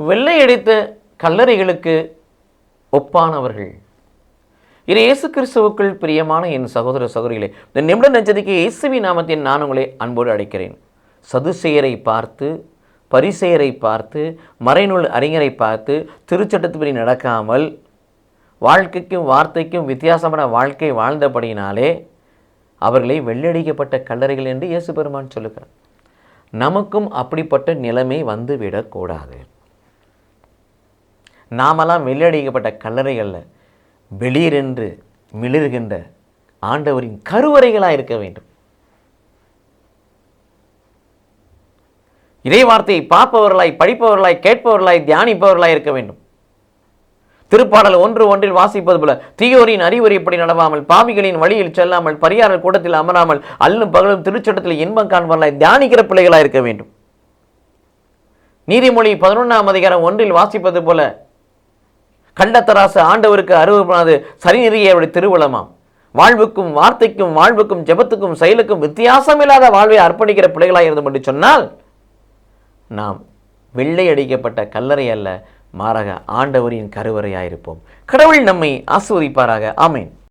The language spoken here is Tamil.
வெள்ளையடித்த கல்லறைகளுக்கு ஒப்பானவர்கள். இது இயேசு கிறிஸ்துவுக்குள் பிரியமான என் சகோதர சகோதரிகளே, இந்த நிமிட நட்சத்திரக்கு இயேசுவின் நாமத்தில் நான் உங்களை அன்போடு அழைக்கிறேன். சதுசேயரை பார்த்து, பரிசேயரை பார்த்து, மறைநூல் அறிஞரை பார்த்து திருச்சட்டத்துப்படி நடக்காமல் வாழ்க்கைக்கும் வார்த்தைக்கும் வித்தியாசமான வாழ்க்கை வாழ்ந்தபடியினாலே அவர்களை வெள்ளடிக்கப்பட்ட கல்லறைகள் என்று இயேசு பெருமான் சொல்லுகிறார். நமக்கும் அப்படிப்பட்ட நிலைமை வந்துவிடக்கூடாது. நாமெல்லாம் வெள்ளடிக்கப்பட்ட கல்லறைகளில் வெளியிரென்று மிளிர்கின்ற ஆண்டவரின் கருவறைகளாக இருக்க வேண்டும். இறை வார்த்தையை பார்ப்பவர்களாய், படிப்பவர்களாய், கேட்பவர்களாய், தியானிப்பவர்களாய் இருக்க வேண்டும். திருப்பாடல் 1:1 வாசிப்பது போல, தீயோரின் அறிவுரைப்படி நடவாமல், பாவிகளின் வழியில் செல்லாமல், பரியாரர் கூட்டத்தில் அமராமல், அல்லும் பகலும் திருச்சட்டத்தில் இன்பம் காண்பவர்களாய் தியானிக்கிற பிள்ளைகளாய் இருக்க வேண்டும். நீதிமொழி 11:1 வாசிப்பது போல, கள்ளத்தராசு ஆண்டவருக்கு அருவருப்பானது, சரிநெறிய அவருடைய திருவுளமாம். வாழ்வுக்கும் வார்த்தைக்கும், வாழ்வுக்கும் ஜெபத்துக்கும் செயலுக்கும் வித்தியாசமில்லாத வாழ்வை அர்ப்பணிக்கிற பிள்ளைகளாக இருந்தோம் என்று சொன்னால், நாம் வெள்ளை அடிக்கப்பட்ட கல்லறை அல்ல, மாறாக ஆண்டவரின் கருவறையாயிருப்போம். கடவுள் நம்மை ஆசீர்வதிப்பாராக. ஆமென்.